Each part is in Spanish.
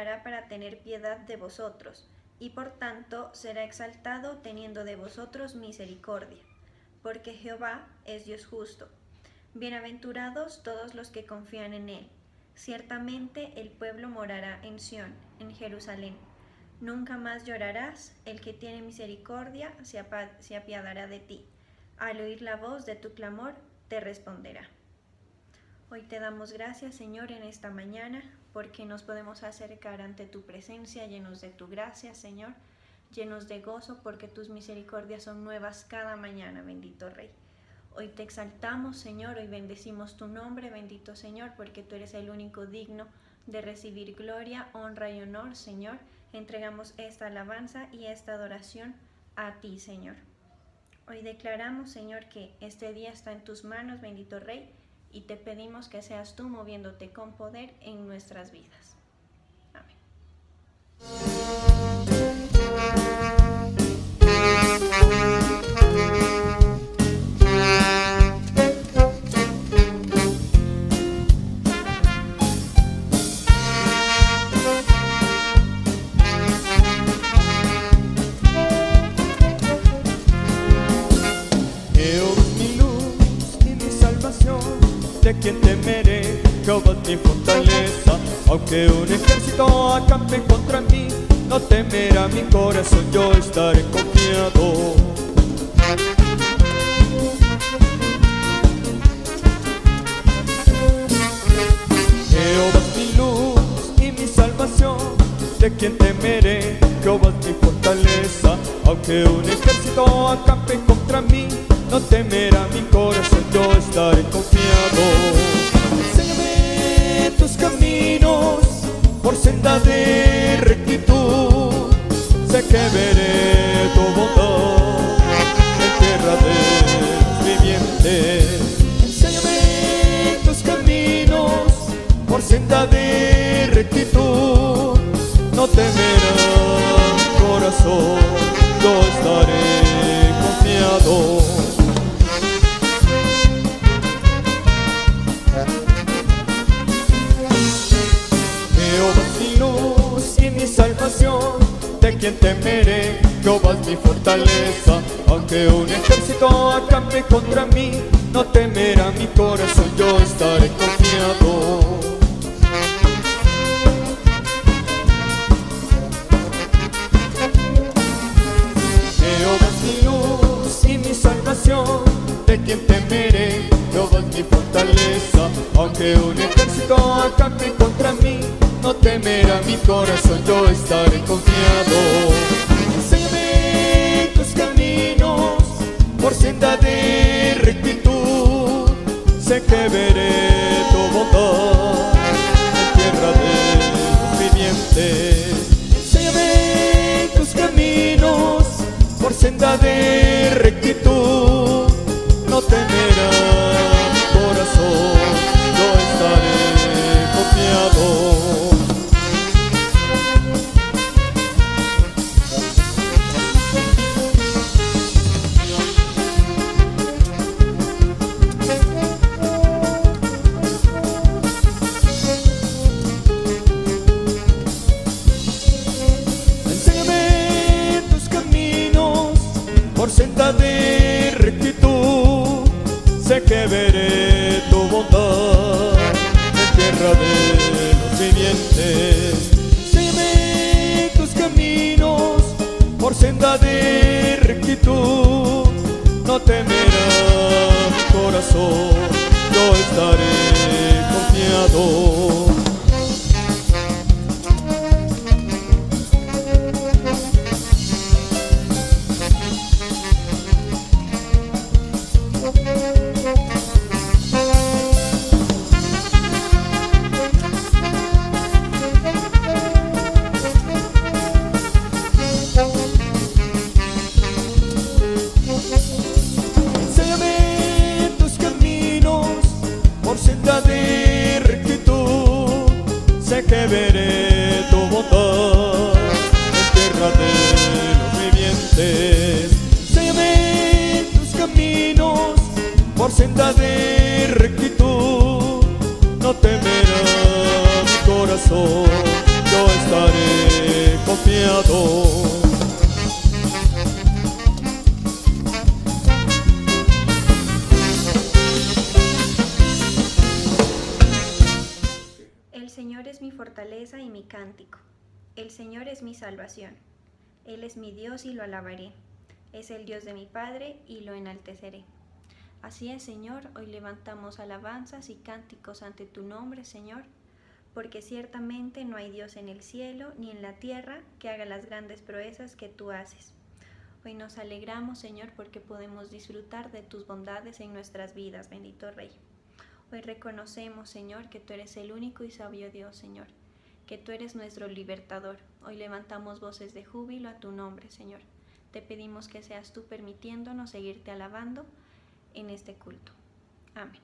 hará para tener piedad de vosotros, y por tanto será exaltado teniendo de vosotros misericordia, porque Jehová es Dios justo. Bienaventurados todos los que confían en él. Ciertamente el pueblo morará en Sión, en Jerusalén. Nunca más llorarás, el que tiene misericordia se apiadará de ti. Al oír la voz de tu clamor, te responderá. Hoy te damos gracias, Señor, en esta mañana, porque nos podemos acercar ante tu presencia llenos de tu gracia, Señor, llenos de gozo, porque tus misericordias son nuevas cada mañana, bendito Rey. Hoy te exaltamos, Señor, hoy bendecimos tu nombre, bendito Señor, porque tú eres el único digno de recibir gloria, honra y honor, Señor. Entregamos esta alabanza y esta adoración a ti, Señor. Hoy declaramos, Señor, que este día está en tus manos, bendito Rey, y te pedimos que seas tú moviéndote con poder en nuestras vidas. Amén. ¿De quién temeré? Jehová es mi fortaleza. Aunque un ejército acampe contra mí, no temerá mi corazón, yo estaré confiado. Jehová es mi luz y mi salvación. ¿De quién temeré? Jehová es mi fortaleza. Aunque un ejército acampe contra mí, no temerá mi corazón, yo estaré confiado. Enséñame tus caminos por senda de rectitud. Sé que veré tu bondad en tierra de los vivientes. Enséñame tus caminos por senda de rectitud. No temerá mi corazón, yo estaré confiado. Jehová es mi luz y mi salvación. ¿De quién temeré? Jehová es mi fortaleza. Aunque un ejército acampe contra mí, no temerá mi corazón, yo estaré confiado. Jehová es mi luz y mi salvación. ¿De quién temeré? Jehová es mi fortaleza. Aunque un ejército acampe contra mí, no temerá mi corazón, yo estaré confiado. Enséñame tus caminos por senda de rectitud. Sé que veré tu bondad en tierra de los vivientes. Enséñame tus caminos por senda de rectitud. No temerá mi corazón, yo estaré confiado. Enséñame tus caminos por senda de rectitud. Sé que veré tu bondad en tierra de los vivientes. Enséñame tus caminos por senda de rectitud. No temerá mi corazón, yo estaré confiado. Enséñame tus caminos por senda demasiado. El Señor es mi fortaleza y mi cántico. El Señor es mi salvación. Él es mi Dios y lo alabaré. Es el Dios de mi Padre y lo enalteceré. Así es, Señor, hoy levantamos alabanzas y cánticos ante tu nombre, Señor, porque ciertamente no hay Dios en el cielo ni en la tierra que haga las grandes proezas que tú haces. Hoy nos alegramos, Señor, porque podemos disfrutar de tus bondades en nuestras vidas, bendito Rey. Hoy reconocemos, Señor, que tú eres el único y sabio Dios, Señor, que tú eres nuestro libertador. Hoy levantamos voces de júbilo a tu nombre, Señor. Te pedimos que seas tú permitiéndonos seguirte alabando en este culto. Amén.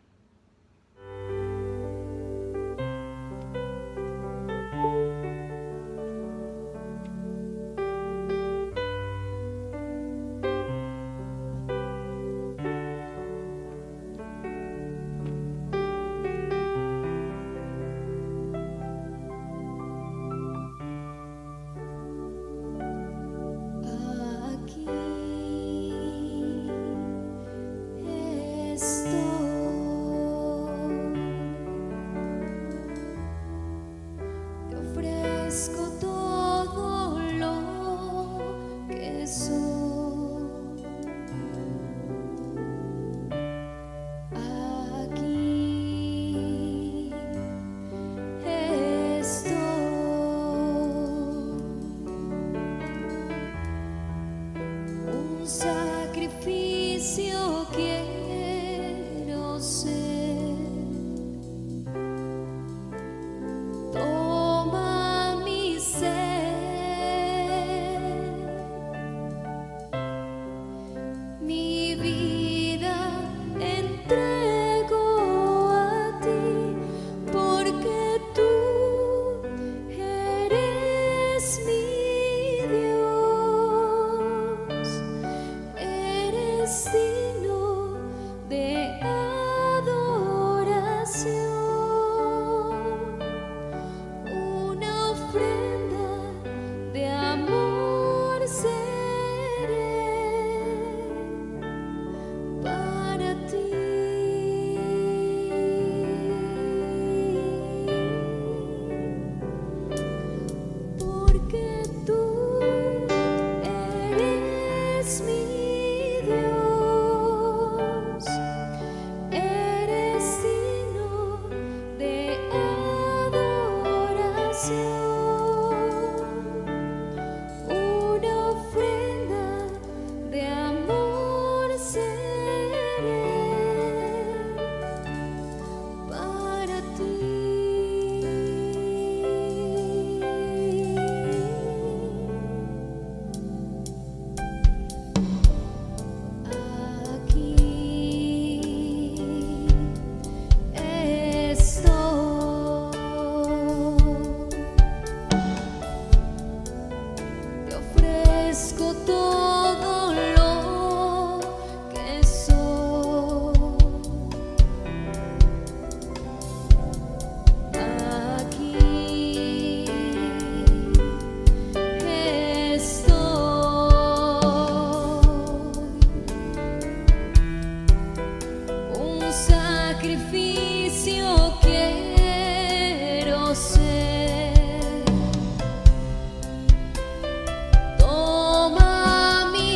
Toma mi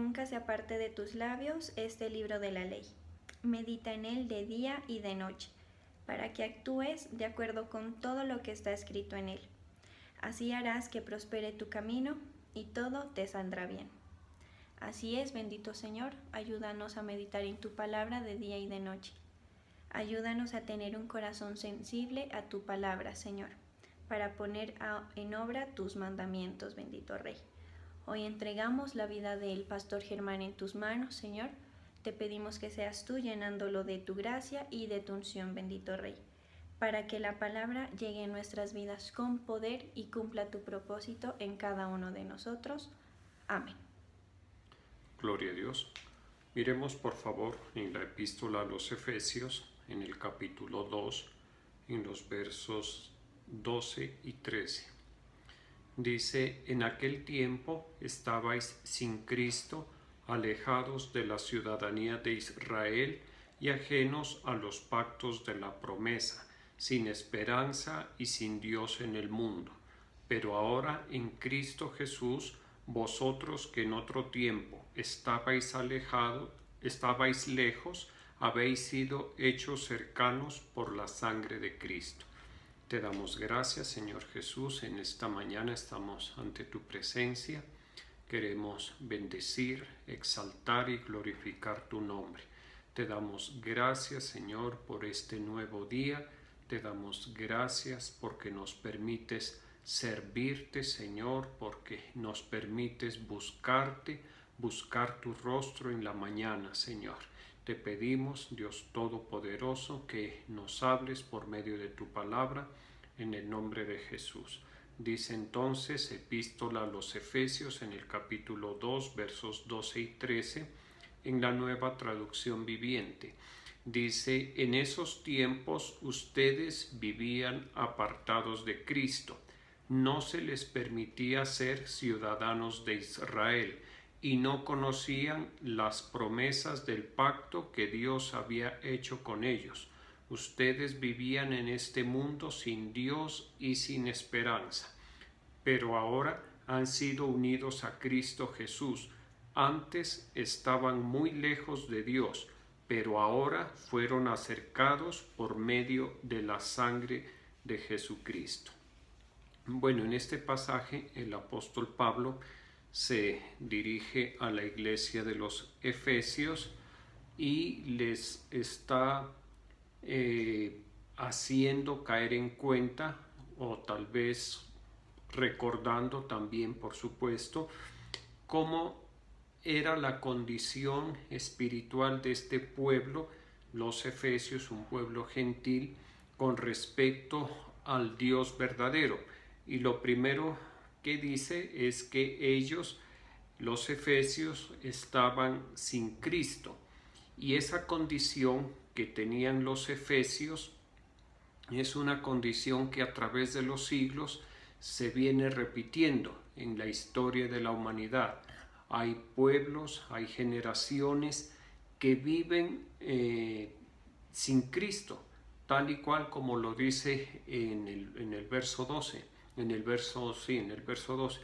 nunca se aparte de tus labios este libro de la ley. Medita en él de día y de noche, para que actúes de acuerdo con todo lo que está escrito en él. Así harás que prospere tu camino y todo te saldrá bien. Así es, bendito Señor, ayúdanos a meditar en tu palabra de día y de noche. Ayúdanos a tener un corazón sensible a tu palabra, Señor, para poner en obra tus mandamientos, bendito Rey. Hoy entregamos la vida del pastor Germán en tus manos, Señor. Te pedimos que seas tú llenándolo de tu gracia y de tu unción, bendito Rey, para que la palabra llegue a nuestras vidas con poder y cumpla tu propósito en cada uno de nosotros. Amén. Gloria a Dios. Miremos por favor en la epístola a los Efesios, en el capítulo 2, en los versos 12 y 13. Dice: en aquel tiempo estabais sin Cristo, alejados de la ciudadanía de Israel y ajenos a los pactos de la promesa, sin esperanza y sin Dios en el mundo. Pero ahora en Cristo Jesús, vosotros que en otro tiempo estabais lejos, habéis sido hechos cercanos por la sangre de Cristo. Te damos gracias, Señor Jesús. En esta mañana estamos ante tu presencia. Queremos bendecir, exaltar y glorificar tu nombre. Te damos gracias, Señor, por este nuevo día. Te damos gracias porque nos permites servirte, Señor, porque nos permites buscarte, buscar tu rostro en la mañana, Señor. Te pedimos, Dios Todopoderoso, que nos hables por medio de tu palabra, en el nombre de Jesús. Dice entonces, epístola a los Efesios, en el capítulo 2, versos 12 y 13, en la Nueva Traducción Viviente. Dice: en esos tiempos ustedes vivían apartados de Cristo. No se les permitía ser ciudadanos de Israel y no conocían las promesas del pacto que Dios había hecho con ellos. Ustedes vivían en este mundo sin Dios y sin esperanza, pero ahora han sido unidos a Cristo Jesús. Antes estaban muy lejos de Dios, pero ahora fueron acercados por medio de la sangre de Jesucristo. Bueno, en este pasaje el apóstol Pablo se dirige a la iglesia de los Efesios y les está haciendo caer en cuenta, o tal vez recordando también, por supuesto, cómo era la condición espiritual de este pueblo, los Efesios, un pueblo gentil, con respecto al Dios verdadero. Y lo primero que dice es que ellos, los Efesios, estaban sin Cristo. Y esa condición que tenían los Efesios es una condición que a través de los siglos se viene repitiendo en la historia de la humanidad. Hay pueblos, hay generaciones que viven sin Cristo, tal y cual como lo dice en el verso 12, en el verso 12.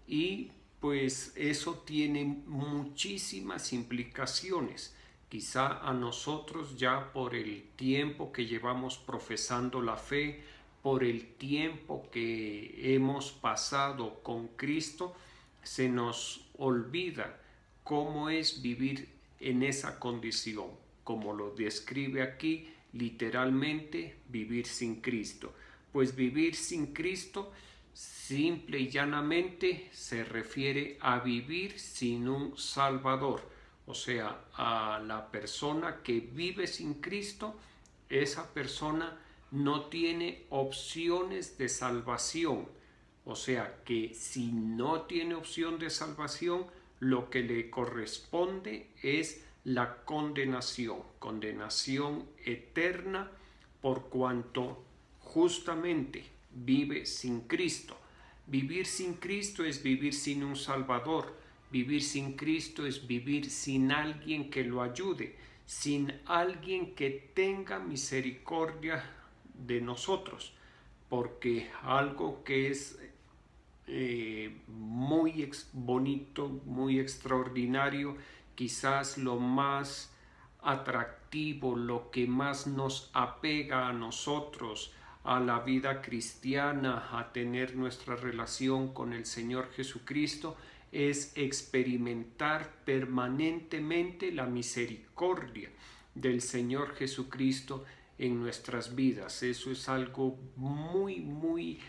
Y pues eso tiene muchísimas implicaciones. Quizá a nosotros, ya por el tiempo que llevamos profesando la fe, por el tiempo que hemos pasado con Cristo, se nos olvida cómo es vivir en esa condición, como lo describe aquí, literalmente vivir sin Cristo. Pues vivir sin Cristo, simple y llanamente, se refiere a vivir sin un Salvador. O sea, a la persona que vive sin Cristo, esa persona no tiene opciones de salvación. O sea, que si no tiene opción de salvación, lo que le corresponde es la condenación eterna, por cuanto justamente vive sin Cristo. Vivir sin Cristo es vivir sin un Salvador. Vivir sin Cristo es vivir sin alguien que lo ayude, sin alguien que tenga misericordia de nosotros, porque algo que es muy bonito, muy extraordinario, quizás lo más atractivo, lo que más nos apega a nosotros, a la vida cristiana, a tener nuestra relación con el Señor Jesucristo, es experimentar permanentemente la misericordia del Señor Jesucristo en nuestras vidas. Eso es algo muy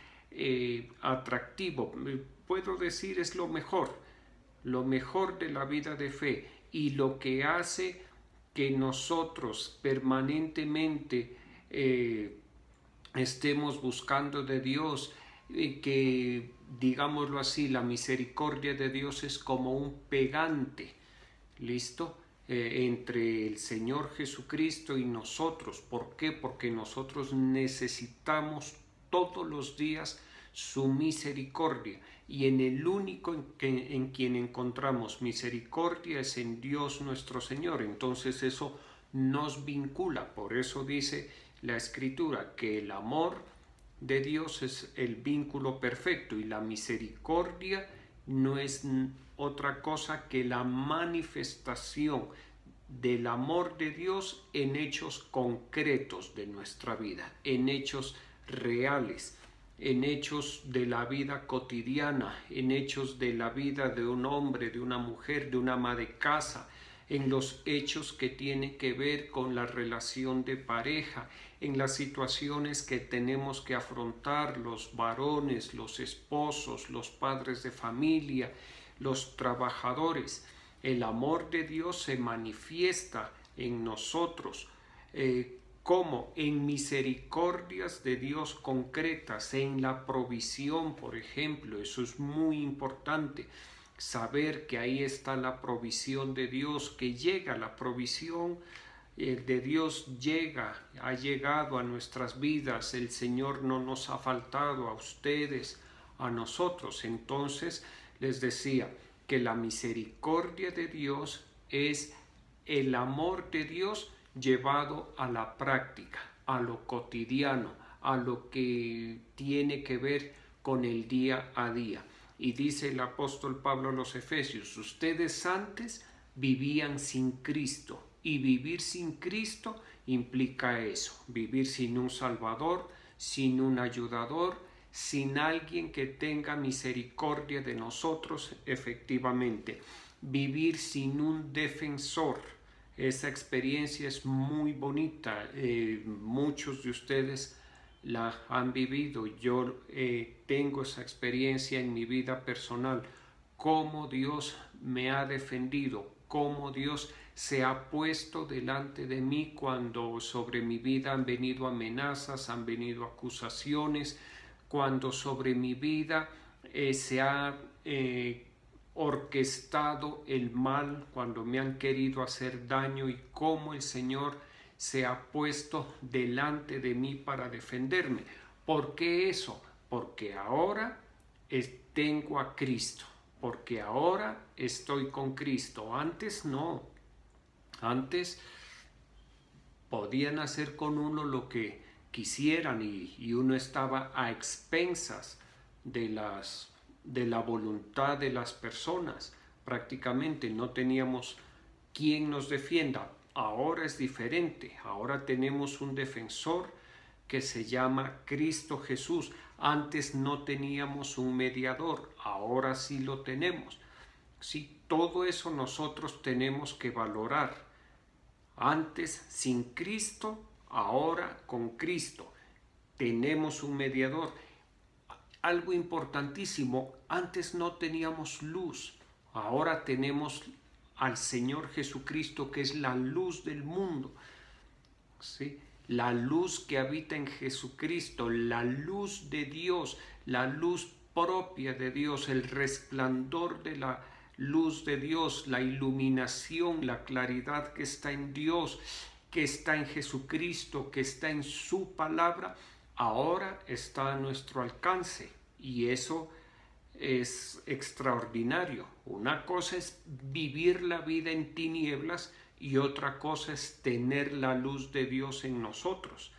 atractivo. Puedo decir, es lo mejor de la vida de fe, y lo que hace que nosotros permanentemente estemos buscando de Dios, que digámoslo así, la misericordia de Dios es como un pegante, ¿listo? Entre el Señor Jesucristo y nosotros. ¿Por qué? Porque nosotros necesitamos todos los días su misericordia, y en el único en quien encontramos misericordia es en Dios nuestro Señor. Entonces eso nos vincula. Por eso dice la Escritura que el amor de Dios es el vínculo perfecto, y la misericordia no es otra cosa que la manifestación del amor de Dios en hechos concretos de nuestra vida, en hechos reales, en hechos de la vida cotidiana, en hechos de la vida de un hombre, de una mujer, de una ama de casa, en los hechos que tienen que ver con la relación de pareja, en las situaciones que tenemos que afrontar los varones, los esposos, los padres de familia, los trabajadores. El amor de Dios se manifiesta en nosotros como en misericordias de Dios concretas, en la provisión, por ejemplo. Eso es muy importante, saber que ahí está la provisión de Dios, que llega la provisión de Dios, ha llegado a nuestras vidas. El Señor no nos ha faltado, a ustedes, a nosotros. Entonces les decía que la misericordia de Dios es el amor de Dios llevado a la práctica, a lo cotidiano, a lo que tiene que ver con el día a día. Y dice el apóstol Pablo a los Efesios: ustedes antes vivían sin Cristo, y vivir sin Cristo implica eso, vivir sin un Salvador, sin un ayudador, sin alguien que tenga misericordia de nosotros efectivamente, vivir sin un defensor. Esa experiencia es muy bonita, muchos de ustedes la han vivido. Yo tengo esa experiencia en mi vida personal, cómo Dios me ha defendido, cómo Dios se ha puesto delante de mí cuando sobre mi vida han venido amenazas, han venido acusaciones, cuando sobre mi vida se ha orquestado el mal, cuando me han querido hacer daño, y cómo el Señor se ha puesto delante de mí para defenderme. ¿Por qué eso? Porque ahora tengo a Cristo, porque ahora estoy con Cristo. Antes no, antes podían hacer con uno lo que quisieran, y uno estaba a expensas de la voluntad de las personas. Prácticamente no teníamos quien nos defienda. Ahora es diferente. Ahora tenemos un defensor que se llama Cristo Jesús. Antes no teníamos un mediador, ahora sí lo tenemos. Sí, todo eso nosotros tenemos que valorar. Antes sin Cristo, ahora con Cristo. Tenemos un mediador. Algo importantísimo: antes no teníamos luz, ahora tenemos al Señor Jesucristo, que es la luz del mundo, ¿sí? La luz que habita en Jesucristo, la luz de Dios, la luz propia de Dios, el resplandor de la luz de Dios, la iluminación, la claridad que está en Dios, que está en Jesucristo, que está en su palabra, ahora está a nuestro alcance. Y eso es extraordinario. Una cosa es vivir la vida en tinieblas, y otra cosa es tener la luz de Dios en nosotros.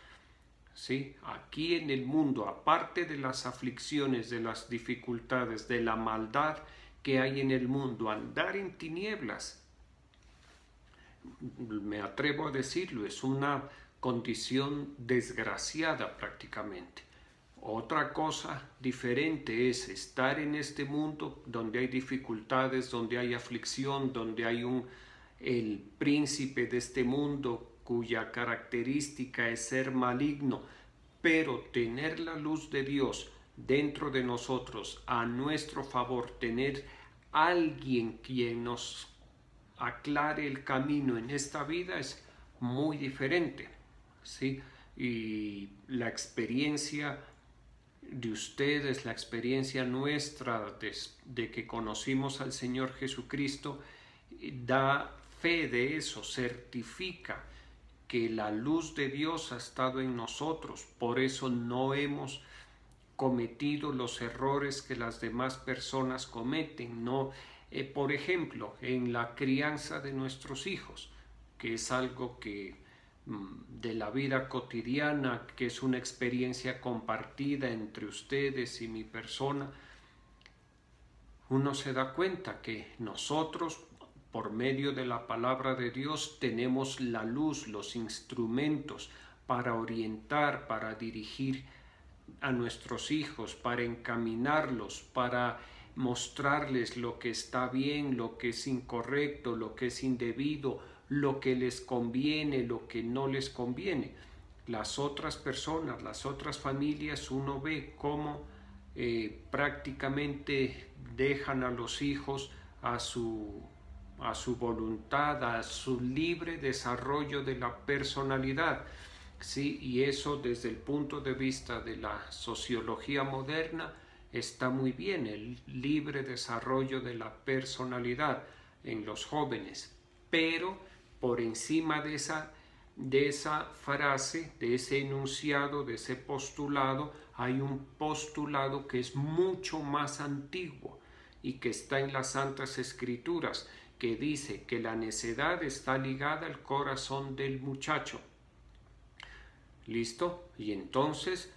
¿sí? Aquí en el mundo, aparte de las aflicciones, de las dificultades, de la maldad que hay en el mundo, andar en tinieblas, me atrevo a decirlo, es una condición desgraciada prácticamente. Otra cosa diferente es estar en este mundo donde hay dificultades, donde hay aflicción, donde hay el príncipe de este mundo cuya característica es ser maligno, pero tener la luz de Dios dentro de nosotros a nuestro favor, tener alguien quien nos aclare el camino en esta vida es muy diferente, ¿sí? Y la experiencia de ustedes, la experiencia nuestra de que conocimos al Señor Jesucristo, da fe de eso, certifica que la luz de Dios ha estado en nosotros. Por eso no hemos cometido los errores que las demás personas cometen. No, por ejemplo, en la crianza de nuestros hijos, que es algo que de la vida cotidiana, que es una experiencia compartida entre ustedes y mi persona, uno se da cuenta que nosotros, por medio de la palabra de Dios, tenemos la luz, los instrumentos para orientar, para dirigir a nuestros hijos, para encaminarlos, para mostrarles lo que está bien, lo que es incorrecto, lo que es indebido, lo que les conviene, lo que no les conviene. Las otras personas, las otras familias, uno ve cómo prácticamente dejan a los hijos a su voluntad, a su libre desarrollo de la personalidad, ¿sí? Y eso desde el punto de vista de la sociología moderna está muy bien, el libre desarrollo de la personalidad en los jóvenes, pero por encima de esa frase, de ese enunciado, de ese postulado, hay un postulado que es mucho más antiguo y que está en las Santas Escrituras, que dice que la necedad está ligada al corazón del muchacho. ¿Listo? Y entonces,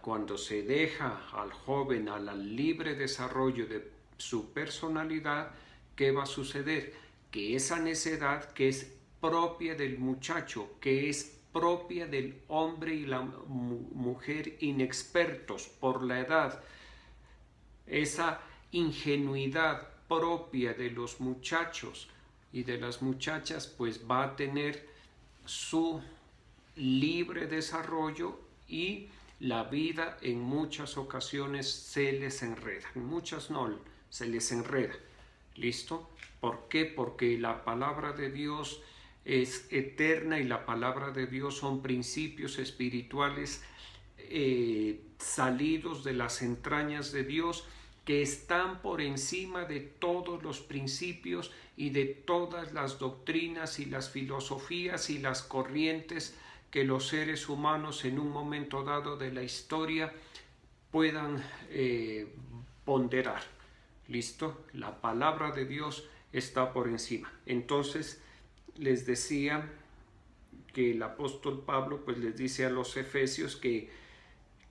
cuando se deja al joven al libre desarrollo de su personalidad, ¿qué va a suceder? Que esa necedad que es propia del muchacho, que es propia del hombre y la mujer inexpertos por la edad, esa ingenuidad propia de los muchachos y de las muchachas, pues va a tener su libre desarrollo y la vida en muchas ocasiones se les enreda, en muchas no, se les enreda. ¿Listo? ¿Por qué? Porque la palabra de Dios es eterna y la palabra de Dios son principios espirituales salidos de las entrañas de Dios, que están por encima de todos los principios y de todas las doctrinas y las filosofías y las corrientes que los seres humanos en un momento dado de la historia puedan ponderar. ¿Listo? La palabra de Dios está por encima. Entonces les decía que el apóstol Pablo pues les dice a los efesios que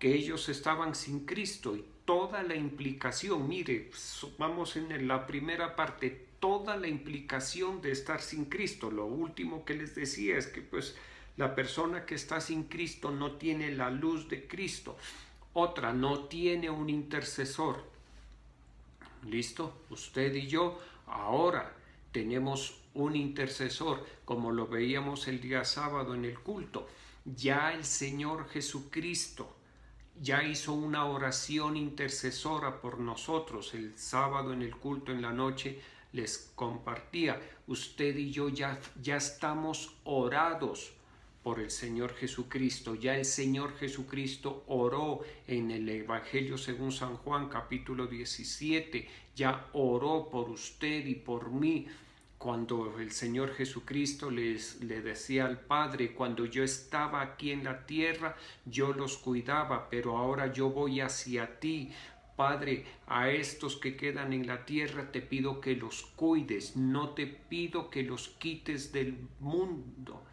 ellos estaban sin Cristo, y toda la implicación, mire, vamos en la primera parte, toda la implicación de estar sin Cristo. Lo último que les decía es que pues la persona que está sin Cristo no tiene la luz de Cristo. Otra, no tiene un intercesor. ¿Listo? Usted y yo ahora tenemos un intercesor, como lo veíamos el día sábado en el culto. Ya el Señor Jesucristo ya hizo una oración intercesora por nosotros. El sábado en el culto en la noche les compartía, usted y yo ya estamos orados por el Señor Jesucristo. Ya el Señor Jesucristo oró en el Evangelio según San Juan capítulo 17, ya oró por usted y por mí, cuando el Señor Jesucristo le decía al Padre, cuando yo estaba aquí en la tierra, yo los cuidaba, pero ahora yo voy hacia ti. Padre, a estos que quedan en la tierra te pido que los cuides, no te pido que los quites del mundo.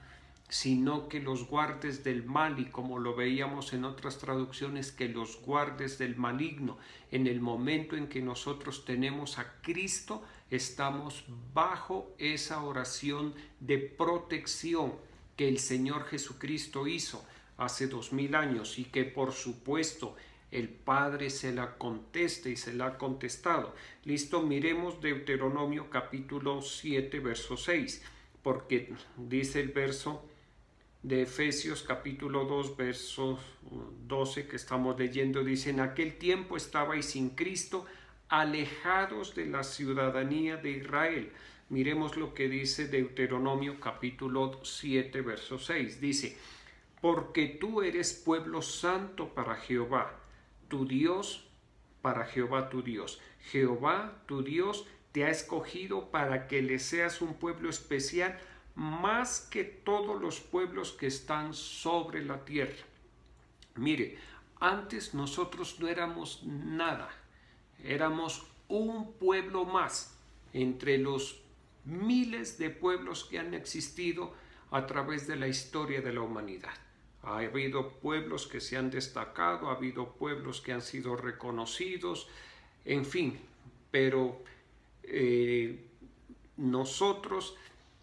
sino que los guardes del mal, y como lo veíamos en otras traducciones, que los guardes del maligno. En el momento en que nosotros tenemos a Cristo, estamos bajo esa oración de protección que el Señor Jesucristo hizo hace 2000 años y que por supuesto el Padre se la contesta y se la ha contestado. Listo, miremos Deuteronomio capítulo 7, verso 6, porque dice el verso de Efesios capítulo 2, verso 12 que estamos leyendo, dice: en aquel tiempo estabais sin Cristo, alejados de la ciudadanía de Israel. Miremos lo que dice Deuteronomio capítulo 7, verso 6. Dice: porque tú eres pueblo santo para Jehová, tu Dios, para Jehová tu Dios. Jehová tu Dios te ha escogido para que le seas un pueblo especial, más que todos los pueblos que están sobre la tierra. Mire, antes nosotros no éramos nada, éramos un pueblo más entre los miles de pueblos que han existido a través de la historia de la humanidad. Ha habido pueblos que se han destacado, ha habido pueblos que han sido reconocidos, en fin, pero nosotros,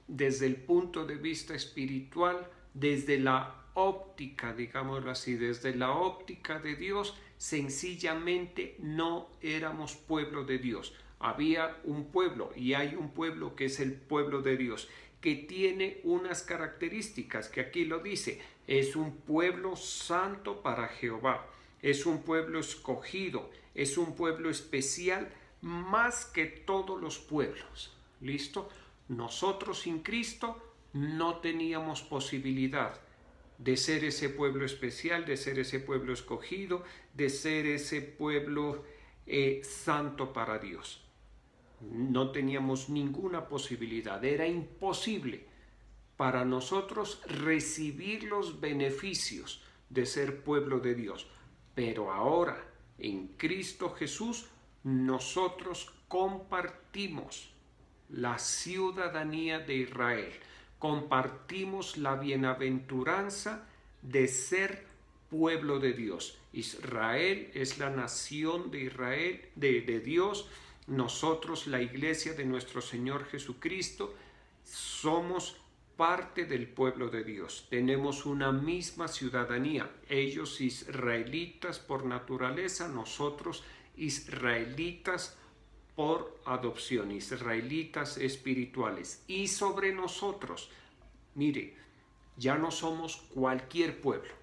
desde el punto de vista espiritual, desde la óptica, digámoslo así, desde la óptica de Dios, sencillamente no éramos pueblo de Dios. Había un pueblo, y hay un pueblo que es el pueblo de Dios, que tiene unas características que aquí lo dice: es un pueblo santo para Jehová, es un pueblo escogido, es un pueblo especial más que todos los pueblos. ¿Listo? Nosotros sin Cristo no teníamos posibilidad de ser ese pueblo especial, de ser ese pueblo escogido, de ser ese pueblo santo para Dios. No teníamos ninguna posibilidad, era imposible para nosotros recibir los beneficios de ser pueblo de Dios. Pero ahora, en Cristo Jesús, nosotros compartimos la ciudadanía de Israel, compartimos la bienaventuranza de ser pueblo de Dios. Israel es la nación de Israel, de Dios. Nosotros, la iglesia de nuestro Señor Jesucristo, somos parte del pueblo de Dios. Tenemos una misma ciudadanía. Ellos israelitas por naturaleza, nosotros israelitas por adopción, israelitas espirituales. Y sobre nosotros, mire, ya no somos cualquier pueblo.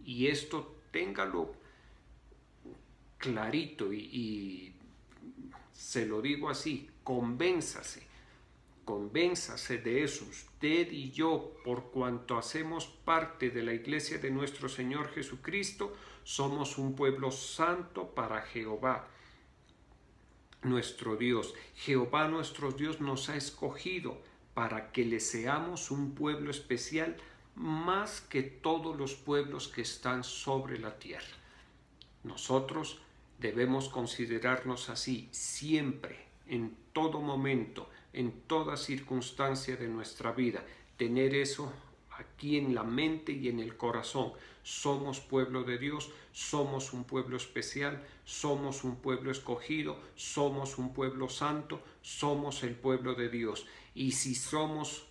Y esto téngalo clarito y se lo digo así: convénzase de eso. Usted y yo, por cuanto hacemos parte de la iglesia de nuestro Señor Jesucristo, somos un pueblo santo para Jehová, nuestro Dios. Jehová nuestro Dios nos ha escogido para que le seamos un pueblo especial más que todos los pueblos que están sobre la tierra. Nosotros debemos considerarnos así siempre, en todo momento, en toda circunstancia de nuestra vida. Tener eso aquí en la mente y en el corazón. Somos pueblo de Dios, somos un pueblo especial, somos un pueblo escogido, somos un pueblo santo, somos el pueblo de Dios. Y si somos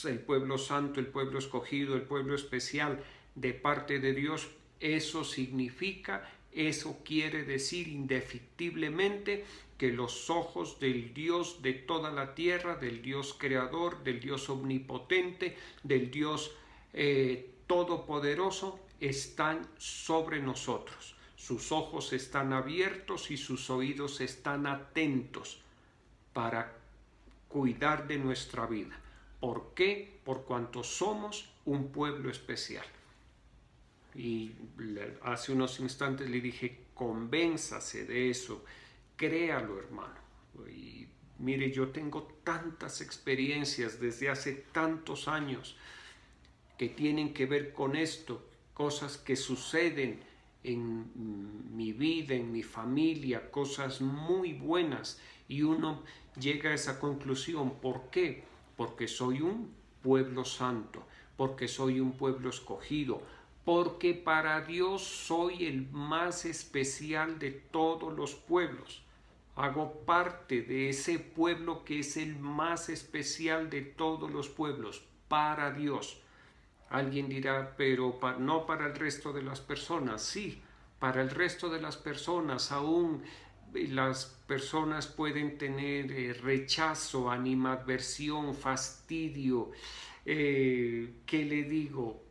el pueblo santo, el pueblo escogido, el pueblo especial de parte de Dios, eso significa, eso quiere decir indefectiblemente que los ojos del Dios de toda la tierra, del Dios creador, del Dios omnipotente, del Dios todopoderoso, están sobre nosotros. Sus ojos están abiertos y sus oídos están atentos para cuidar de nuestra vida. ¿Por qué? Por cuanto somos un pueblo especial. Y hace unos instantes le dije: convénzase de eso, créalo, hermano. Y mire, yo tengo tantas experiencias desde hace tantos años que tienen que ver con esto, cosas que suceden en mi vida, en mi familia, cosas muy buenas, y uno llega a esa conclusión. ¿Por qué? Porque soy un pueblo santo, porque soy un pueblo escogido, porque para Dios soy el más especial de todos los pueblos. Hago parte de ese pueblo que es el más especial de todos los pueblos, para Dios. Alguien dirá, pero no para el resto de las personas. Sí, para el resto de las personas, aún las personas pueden tener rechazo, animadversión, fastidio, ¿qué le digo?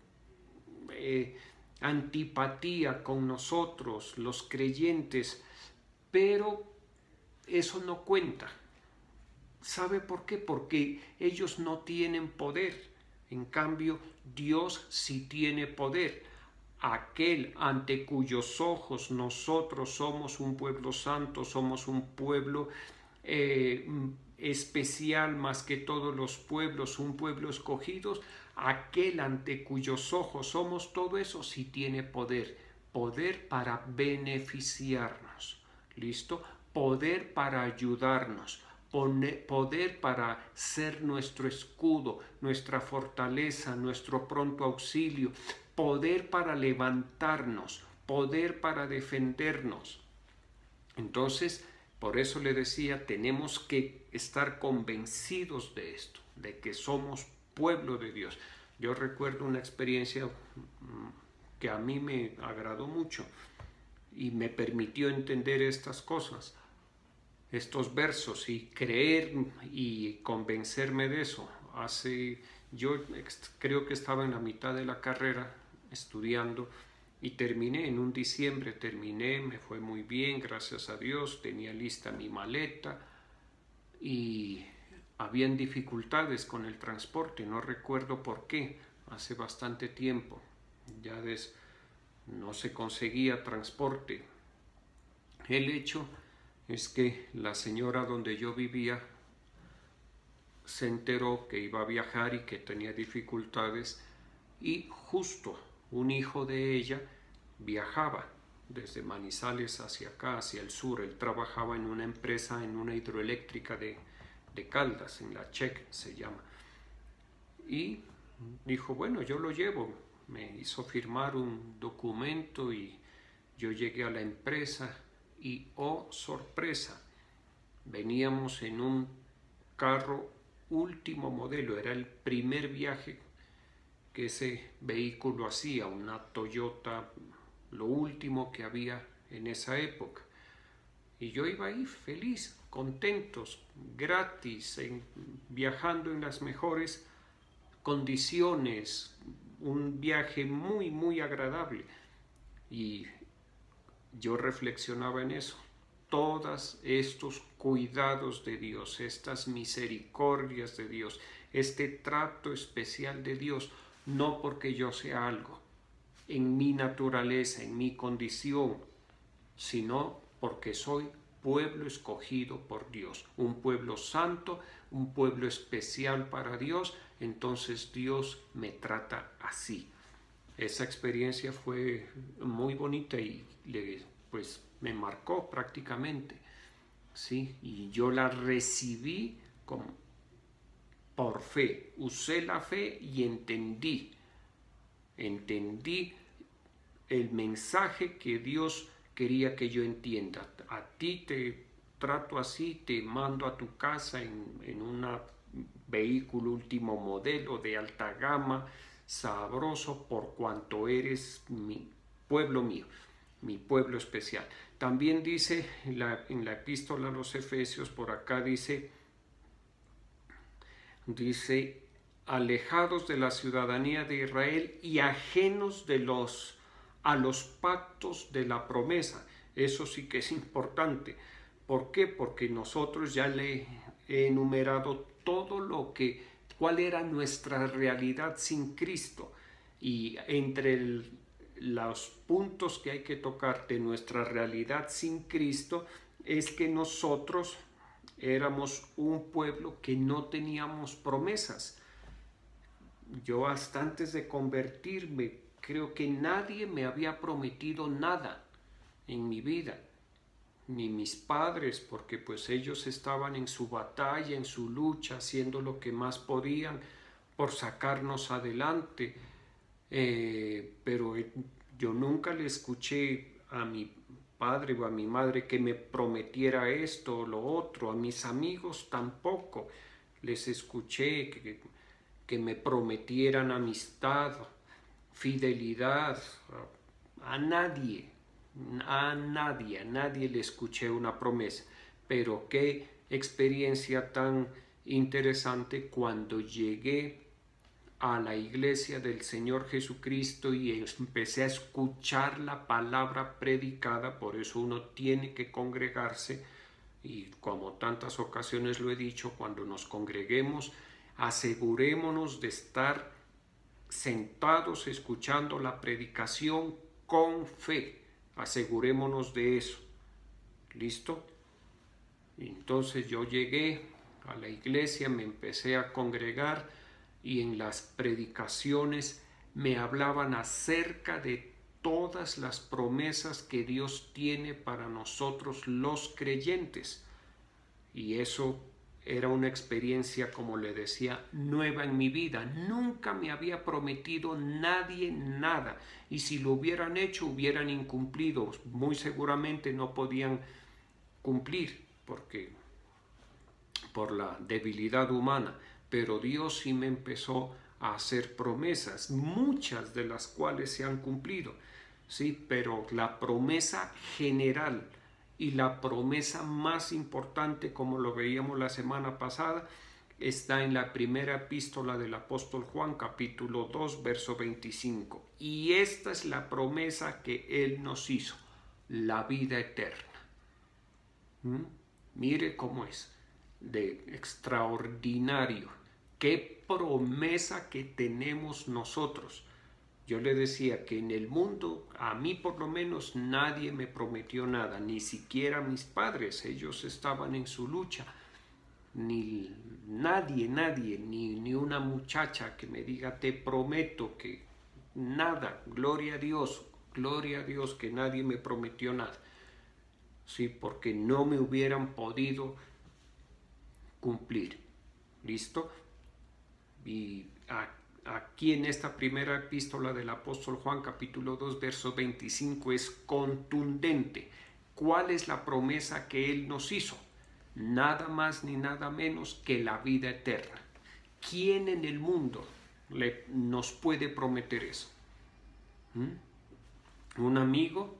Antipatía con nosotros, los creyentes, pero eso no cuenta. ¿Sabe por qué? Porque ellos no tienen poder. En cambio, Dios sí tiene poder. Aquel ante cuyos ojos nosotros somos un pueblo santo, somos un pueblo especial más que todos los pueblos, un pueblo escogido, aquel ante cuyos ojos somos todo eso sí tiene poder, poder para beneficiarnos, ¿listo? Poder para ayudarnos, poder para ser nuestro escudo, nuestra fortaleza, nuestro pronto auxilio, poder para levantarnos, poder para defendernos. Entonces, por eso le decía, tenemos que estar convencidos de esto, de que somos pueblo de Dios. Yo recuerdo una experiencia que a mí me agradó mucho y me permitió entender estas cosas, estos versos, y creer y convencerme de eso. Yo creo que estaba en la mitad de la carrera estudiando y terminé en un diciembre, me fue muy bien, gracias a Dios, tenía lista mi maleta y habían dificultades con el transporte, no recuerdo por qué, hace bastante tiempo, no se conseguía transporte. El hecho es que la señora donde yo vivía se enteró que iba a viajar y que tenía dificultades, y justo un hijo de ella viajaba desde Manizales hacia acá, hacia el sur. Él trabajaba en una empresa, en una hidroeléctrica de Caldas, en la Check se llama. Y dijo, bueno, yo lo llevo. Me hizo firmar un documento y yo llegué a la empresa y, oh sorpresa, veníamos en un carro último modelo. Era el primer viaje que ese vehículo hacía, una Toyota, lo último que había en esa época. Y yo iba ahí feliz, contentos, gratis, viajando en las mejores condiciones, un viaje muy, muy agradable. Y yo reflexionaba en eso. Todos estos cuidados de Dios, estas misericordias de Dios, este trato especial de Dios, no porque yo sea algo en mi naturaleza, en mi condición, sino porque soy pueblo escogido por Dios, un pueblo santo, un pueblo especial para Dios. Entonces Dios me trata así. Esa experiencia fue muy bonita y pues me marcó prácticamente, ¿sí? Y yo la recibí por fe, usé la fe y entendí el mensaje que Dios quería que yo entienda. A ti te trato así, te mando a tu casa en un vehículo último modelo de alta gama, sabroso, por cuanto eres mi pueblo mío, mi pueblo especial. También dice en la epístola a los Efesios, por acá dice, alejados de la ciudadanía de Israel y ajenos a los pactos de la promesa. Eso sí que es importante. ¿Por qué? Porque nosotros ya le he enumerado cuál era nuestra realidad sin Cristo. Y entre los puntos que hay que tocar de nuestra realidad sin Cristo es que nosotros éramos un pueblo que no teníamos promesas. Yo hasta antes de convertirme, creo que nadie me había prometido nada en mi vida, ni mis padres, porque pues ellos estaban en su batalla, en su lucha, haciendo lo que más podían por sacarnos adelante, pero yo nunca le escuché a mi padre o a mi madre que me prometiera esto o lo otro. A mis amigos tampoco les escuché que me prometieran amistad, fidelidad. A nadie le escuché una promesa. Pero qué experiencia tan interesante cuando llegué a la iglesia del Señor Jesucristo y empecé a escuchar la palabra predicada. Por eso uno tiene que congregarse, y como tantas ocasiones lo he dicho, cuando nos congreguemos, asegurémonos de estar sentados escuchando la predicación con fe. Asegurémonos de eso. ¿Listo? Entonces yo llegué a la iglesia, me empecé a congregar, y en las predicaciones me hablaban acerca de todas las promesas que Dios tiene para nosotros los creyentes. Y eso era una experiencia, como le decía, nueva en mi vida. Nunca me había prometido nadie nada, y si lo hubieran hecho, hubieran incumplido. Muy seguramente no podían cumplir por la debilidad humana, pero Dios sí me empezó a hacer promesas, muchas de las cuales se han cumplido, sí, pero la promesa general y la promesa más importante, como lo veíamos la semana pasada, está en la primera epístola del apóstol Juan, capítulo 2, verso 25. Y esta es la promesa que Él nos hizo, la vida eterna. Mire cómo es de extraordinario. Qué promesa que tenemos nosotros. Yo le decía que en el mundo, a mí por lo menos, nadie me prometió nada, ni siquiera mis padres. Ellos estaban en su lucha. Ni nadie, ni una muchacha que me diga te prometo que nada. Gloria a Dios que nadie me prometió nada. Sí, porque no me hubieran podido cumplir. ¿Listo? Y aquí en esta primera epístola del apóstol Juan, capítulo 2, verso 25, es contundente. ¿Cuál es la promesa que Él nos hizo? Nada más ni nada menos que la vida eterna. ¿Quién en el mundo nos puede prometer eso? ¿Un amigo?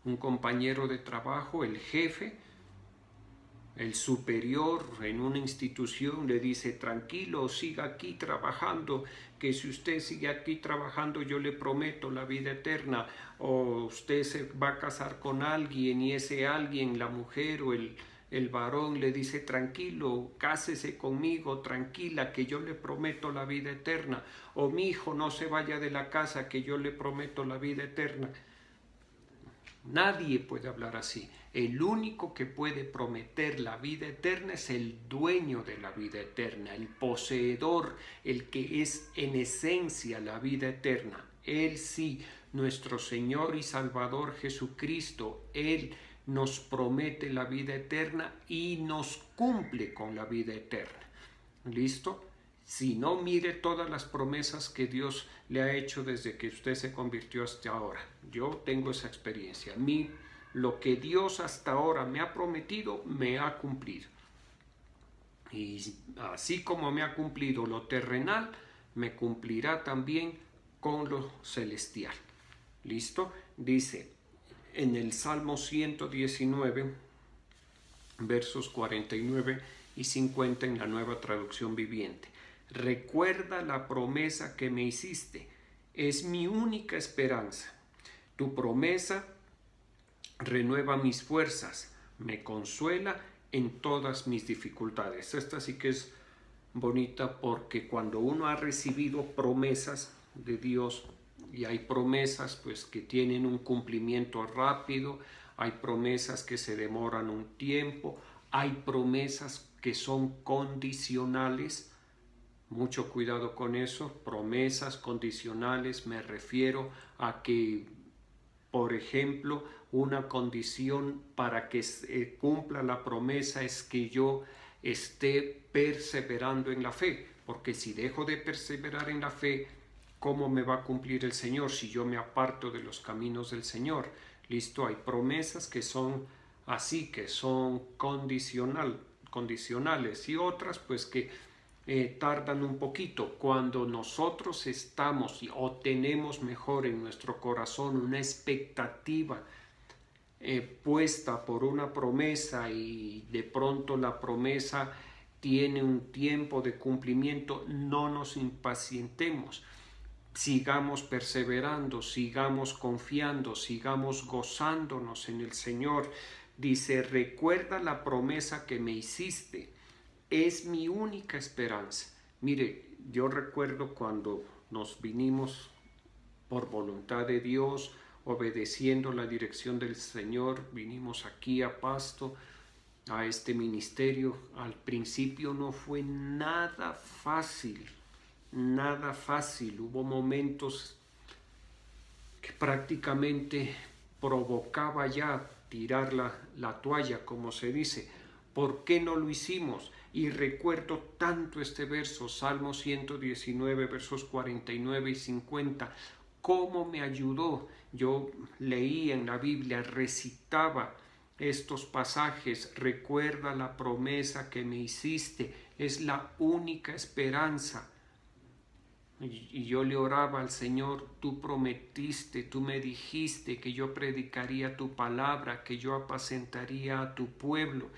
¿Un compañero de trabajo? ¿El jefe? El superior en una institución le dice, tranquilo, siga aquí trabajando, que si usted sigue aquí trabajando yo le prometo la vida eterna. O usted se va a casar con alguien y ese alguien, la mujer o el varón, le dice, tranquilo, cásese conmigo, tranquila, que yo le prometo la vida eterna. O mi hijo, no se vaya de la casa, que yo le prometo la vida eterna. Nadie puede hablar así. El único que puede prometer la vida eterna es el dueño de la vida eterna, el poseedor, el que es en esencia la vida eterna. Él sí, nuestro Señor y Salvador Jesucristo, Él nos promete la vida eterna y nos cumple con la vida eterna. ¿Listo? Si no, mire todas las promesas que Dios le ha hecho desde que usted se convirtió hasta ahora. Yo tengo esa experiencia. A mí, lo que Dios hasta ahora me ha prometido, me ha cumplido. Y así como me ha cumplido lo terrenal, me cumplirá también con lo celestial. ¿Listo? Dice en el Salmo 119, versos 49 y 50 en la Nueva Traducción Viviente. Recuerda la promesa que me hiciste, es mi única esperanza. Tu promesa renueva mis fuerzas, me consuela en todas mis dificultades. Esta sí que es bonita, porque cuando uno ha recibido promesas de Dios, y hay promesas pues que tienen un cumplimiento rápido, hay promesas que se demoran un tiempo, hay promesas que son condicionales. Mucho cuidado con eso. Promesas condicionales, me refiero a que, por ejemplo, una condición para que cumpla la promesa es que yo esté perseverando en la fe. porque si dejo de perseverar en la fe, ¿cómo me va a cumplir el Señor si yo me aparto de los caminos del Señor? Listo, hay promesas que son así, que son condicionales, y otras pues que tardan un poquito. Cuando nosotros estamos o tenemos mejor en nuestro corazón una expectativa puesta por una promesa, y de pronto la promesa tiene un tiempo de cumplimiento, no nos impacientemos. Sigamos perseverando, sigamos confiando, sigamos gozándonos en el Señor. Dice, recuerda la promesa que me hiciste, es mi única esperanza. Mire, yo recuerdo cuando nos vinimos por voluntad de Dios, obedeciendo la dirección del Señor, vinimos aquí a Pasto, a este ministerio. Al principio no fue nada fácil, nada fácil. Hubo momentos que prácticamente provocaba ya tirar la toalla, como se dice. ¿Por qué no lo hicimos? Y recuerdo tanto este verso, Salmo 119, versos 49 y 50, cómo me ayudó. Yo leía en la Biblia, recitaba estos pasajes, recuerda la promesa que me hiciste, es la única esperanza. Y yo le oraba al Señor, tú prometiste, tú me dijiste que yo predicaría tu palabra, que yo apacentaría a tu pueblo.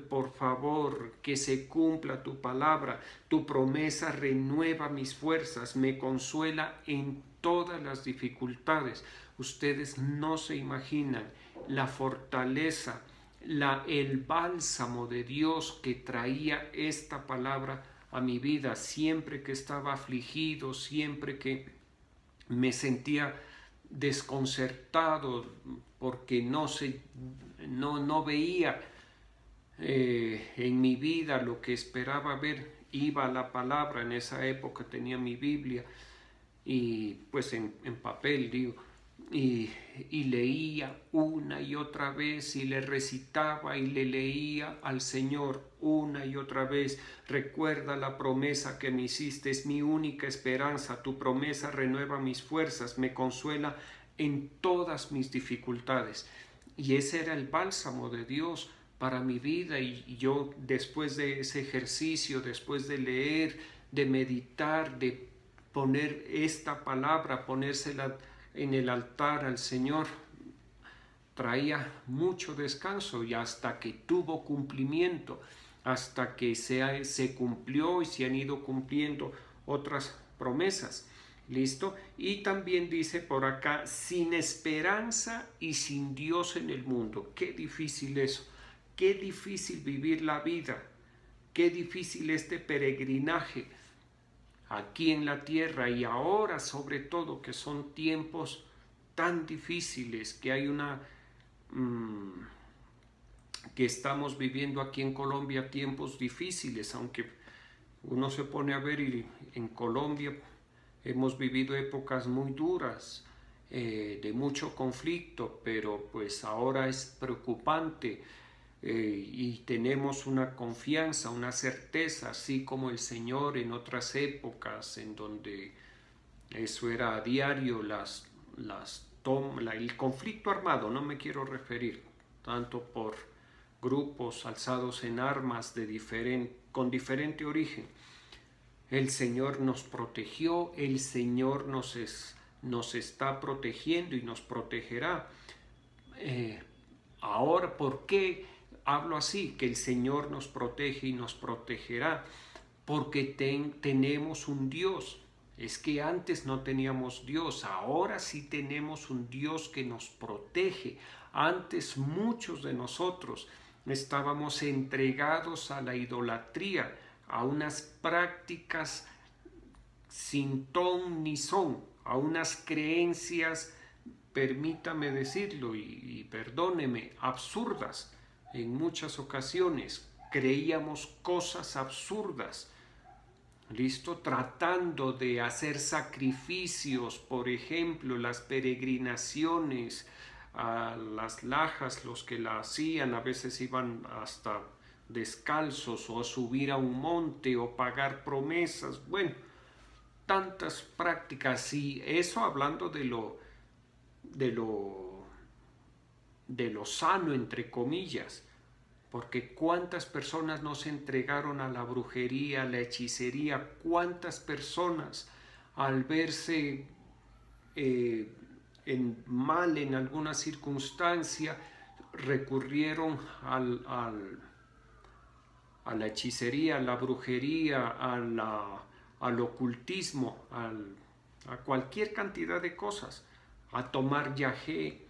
Por favor, que se cumpla tu palabra, tu promesa renueva mis fuerzas, me consuela en todas las dificultades. Ustedes no se imaginan la fortaleza, el bálsamo de Dios que traía esta palabra a mi vida, siempre que estaba afligido, siempre que me sentía desconcertado porque no veía en mi vida lo que esperaba ver. Iba a la palabra. En esa época tenía mi Biblia y pues en papel, digo, y leía una y otra vez, y le recitaba y le leía al Señor una y otra vez. Recuerda la promesa que me hiciste, es mi única esperanza, tu promesa renueva mis fuerzas, me consuela en todas mis dificultades. Y ese era el bálsamo de Dios para mi vida. Y yo, después de ese ejercicio, después de leer, de meditar, de poner esta palabra, ponérsela en el altar al Señor, traía mucho descanso, y hasta que tuvo cumplimiento, hasta que se cumplió y se han ido cumpliendo otras promesas. ¿Listo? Y también dice por acá, sin esperanza y sin Dios en el mundo. Qué difícil eso, qué difícil vivir la vida, qué difícil este peregrinaje aquí en la tierra, y ahora sobre todo que son tiempos tan difíciles, que hay que estamos viviendo aquí en Colombia tiempos difíciles, aunque uno se pone a ver, y en Colombia hemos vivido épocas muy duras, de mucho conflicto, pero pues ahora es preocupante. Y tenemos una confianza, una certeza, así como el Señor en otras épocas en donde eso era a diario, el conflicto armado. No me quiero referir tanto por grupos alzados en armas con diferente origen. El Señor nos protegió, el Señor nos está protegiendo y nos protegerá. Ahora, ¿por qué hablo así? Que el Señor nos protege y nos protegerá, porque tenemos un Dios. Es que antes no teníamos Dios, ahora sí tenemos un Dios que nos protege. Antes muchos de nosotros estábamos entregados a la idolatría, a unas prácticas sin ton ni son, a unas creencias, permítame decirlo y perdóneme, absurdas. En muchas ocasiones creíamos cosas absurdas, ¿listo? Tratando de hacer sacrificios, por ejemplo, las peregrinaciones a las lajas, los que la hacían, a veces iban hasta descalzos o subir a un monte o pagar promesas. Bueno, tantas prácticas, y eso hablando de lo sano, entre comillas, porque cuántas personas no se entregaron a la brujería, a la hechicería, cuántas personas al verse mal en alguna circunstancia recurrieron al a la hechicería, a la brujería, al ocultismo, a cualquier cantidad de cosas, a tomar yagé.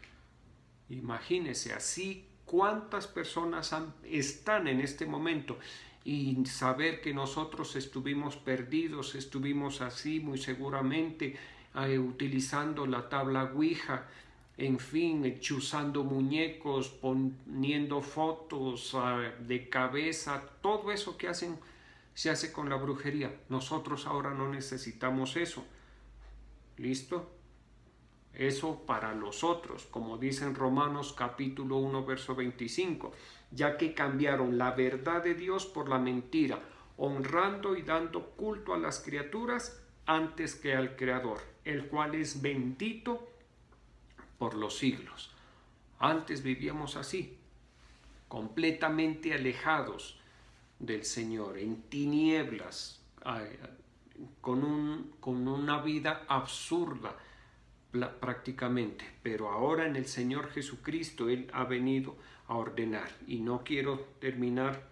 Imagínense así cuántas personas están en este momento, y saber que nosotros estuvimos perdidos, estuvimos así muy seguramente utilizando la tabla Ouija, en fin, chuzando muñecos, poniendo fotos de cabeza, todo eso que se hace con la brujería. Nosotros ahora no necesitamos eso. ¿Listo? Eso para los otros, como dice en Romanos capítulo 1, verso 25, ya que cambiaron la verdad de Dios por la mentira, honrando y dando culto a las criaturas antes que al Creador, el cual es bendito por los siglos. Antes vivíamos así, completamente alejados del Señor, en tinieblas, con una vida absurda prácticamente, pero ahora en el Señor Jesucristo Él ha venido a ordenar. Y no quiero terminar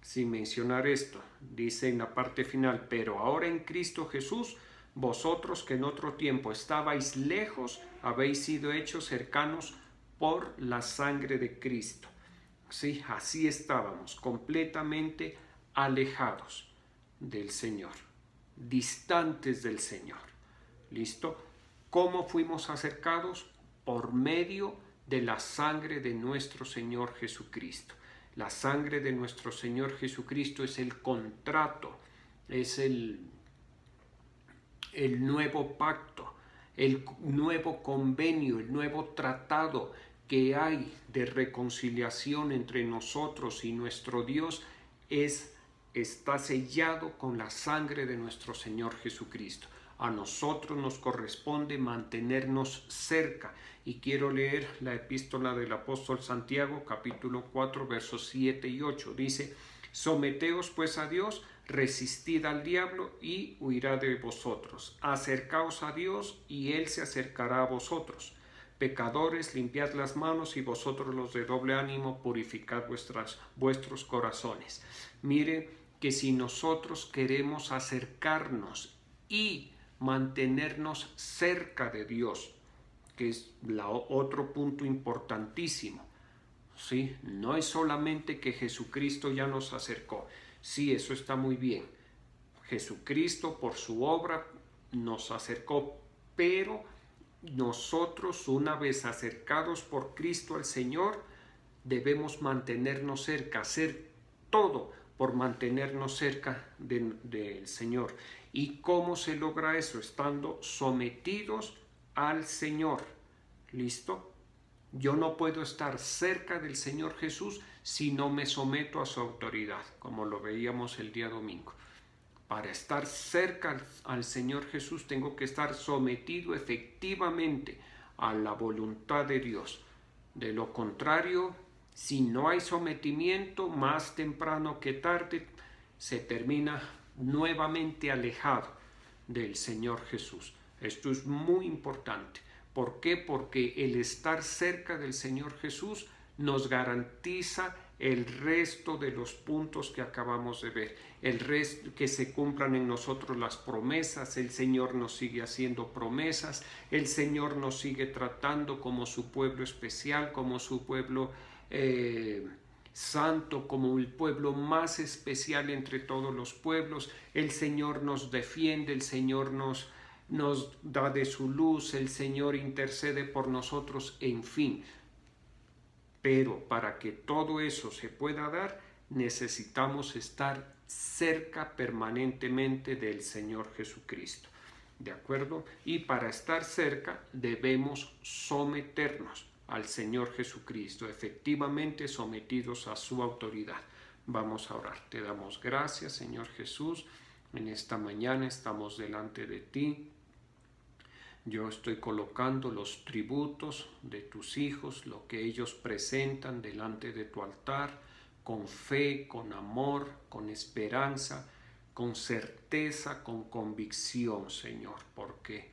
sin mencionar esto. Dice en la parte final: pero ahora en Cristo Jesús, vosotros que en otro tiempo estabais lejos, habéis sido hechos cercanos por la sangre de Cristo. Sí, así estábamos, completamente alejados del Señor, distantes del Señor. ¿Listo? ¿Cómo fuimos acercados? Por medio de la sangre de nuestro Señor Jesucristo. La sangre de nuestro Señor Jesucristo es el contrato, es el nuevo pacto, el nuevo convenio, el nuevo tratado que hay de reconciliación entre nosotros y nuestro Dios. Está sellado con la sangre de nuestro Señor Jesucristo. A nosotros nos corresponde mantenernos cerca. Y quiero leer la epístola del apóstol Santiago, capítulo 4, versos 7 y 8. Dice: someteos pues a Dios, resistid al diablo y huirá de vosotros. Acercaos a Dios y Él se acercará a vosotros. Pecadores, limpiad las manos, y vosotros los de doble ánimo, purificad vuestros corazones. Mire que si nosotros queremos acercarnos y mantenernos cerca de Dios, que es otro punto importantísimo, ¿sí? No es solamente que Jesucristo ya nos acercó. Sí, eso está muy bien. Jesucristo por su obra nos acercó, pero nosotros, una vez acercados por Cristo al Señor, debemos mantenernos cerca, hacer todo por mantenernos cerca del Señor. ¿Y cómo se logra eso? Estando sometidos al Señor. ¿Listo? Yo no puedo estar cerca del Señor Jesús si no me someto a su autoridad, como lo veíamos el día domingo. Para estar cerca al Señor Jesús tengo que estar sometido efectivamente a la voluntad de Dios. De lo contrario, si no hay sometimiento, más temprano que tarde se termina nuevamente alejado del Señor Jesús. Esto es muy importante. ¿Por qué? Porque el estar cerca del Señor Jesús nos garantiza el resto de los puntos que acabamos de ver, el resto, que se cumplan en nosotros las promesas. El Señor nos sigue haciendo promesas, el Señor nos sigue tratando como su pueblo especial, como su pueblo santo, como el pueblo más especial entre todos los pueblos. El Señor nos defiende, el Señor nos da de su luz, el Señor intercede por nosotros, en fin. Pero para que todo eso se pueda dar, necesitamos estar cerca permanentemente del Señor Jesucristo. ¿De acuerdo? Y para estar cerca debemos someternos al Señor Jesucristo, efectivamente sometidos a su autoridad. Vamos a orar. Te damos gracias, Señor Jesús. En esta mañana estamos delante de ti. Yo estoy colocando los tributos de tus hijos, lo que ellos presentan delante de tu altar, con fe, con amor, con esperanza, con certeza, con convicción, Señor, porque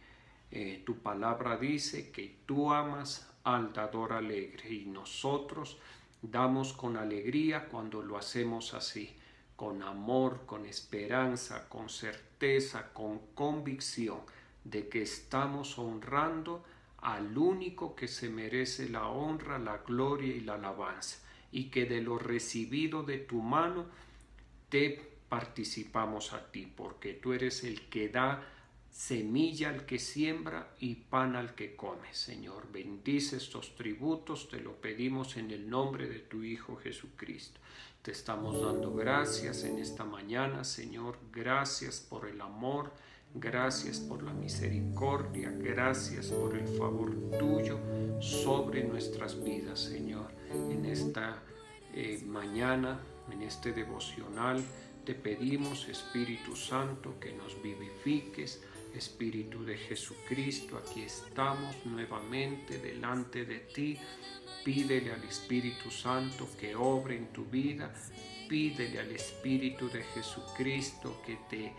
tu palabra dice que tú amas al dador alegre y nosotros damos con alegría cuando lo hacemos así, con amor, con esperanza, con certeza, con convicción de que estamos honrando al único que se merece la honra, la gloria y la alabanza, y que de lo recibido de tu mano te participamos a ti, porque tú eres el que da semilla al que siembra y pan al que come. Señor, bendice estos tributos, te lo pedimos en el nombre de tu Hijo Jesucristo. Te estamos dando gracias en esta mañana, Señor, gracias por el amor, gracias por la misericordia, gracias por el favor tuyo sobre nuestras vidas, Señor. En esta mañana, en este devocional, te pedimos, Espíritu Santo, que nos vivifiques. Espíritu de Jesucristo, aquí estamos nuevamente delante de ti. Pídele al Espíritu Santo que obre en tu vida. Pídele al Espíritu de Jesucristo que te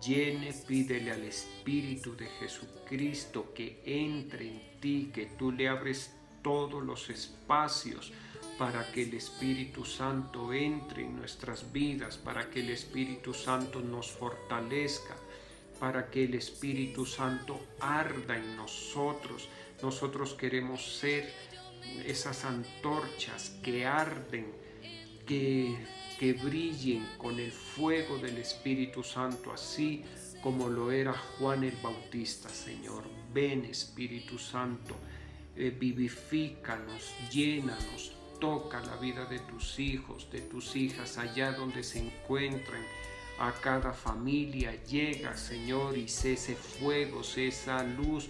llene. Pídele al Espíritu de Jesucristo que entre en ti, que tú le abres todos los espacios para que el Espíritu Santo entre en nuestras vidas, para que el Espíritu Santo nos fortalezca, para que el Espíritu Santo arda en nosotros. Nosotros queremos ser esas antorchas que arden, que brillen con el fuego del Espíritu Santo, así como lo era Juan el Bautista, Señor. Ven, Espíritu Santo, vivifícanos, llénanos, toca la vida de tus hijos, de tus hijas, allá donde se encuentran. A cada familia llega, Señor, y sé ese fuego, sé esa luz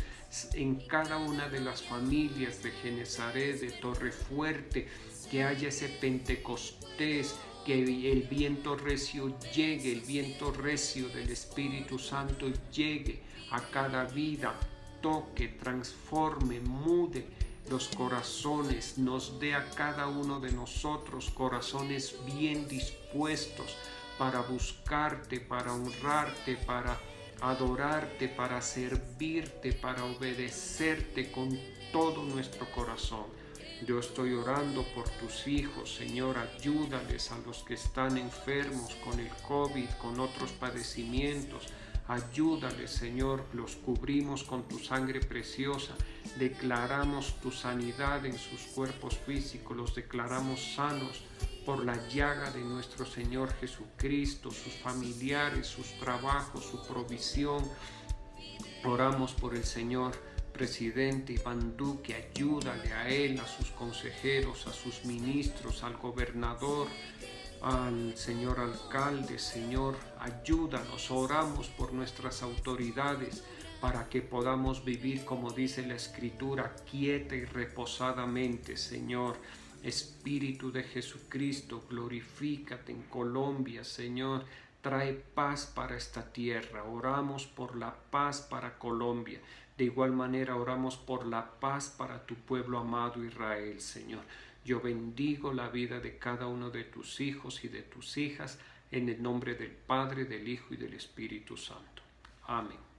en cada una de las familias de Genesaret, de Torrefuerte, que haya ese Pentecostés, que el viento recio llegue, el viento recio del Espíritu Santo llegue a cada vida, toque, transforme, mude los corazones, nos dé a cada uno de nosotros corazones bien dispuestos para buscarte, para honrarte, para adorarte, para servirte, para obedecerte con todo nuestro corazón. Yo estoy orando por tus hijos, Señor, ayúdales a los que están enfermos con el COVID, con otros padecimientos. Ayúdales, Señor, los cubrimos con tu sangre preciosa. Declaramos tu sanidad en sus cuerpos físicos, los declaramos sanos por la llaga de nuestro Señor Jesucristo, sus familiares, sus trabajos, su provisión. Oramos por el Señor presidente Iván Duque, ayúdale a él, a sus consejeros, a sus ministros, al gobernador, al señor alcalde. Señor, ayúdanos, oramos por nuestras autoridades para que podamos vivir, como dice la Escritura, quieta y reposadamente, Señor. Espíritu de Jesucristo, glorifícate en Colombia, Señor. Trae paz para esta tierra. Oramos por la paz para Colombia. De igual manera oramos por la paz para tu pueblo amado Israel, Señor. Yo bendigo la vida de cada uno de tus hijos y de tus hijas en el nombre del Padre, del Hijo y del Espíritu Santo. Amén.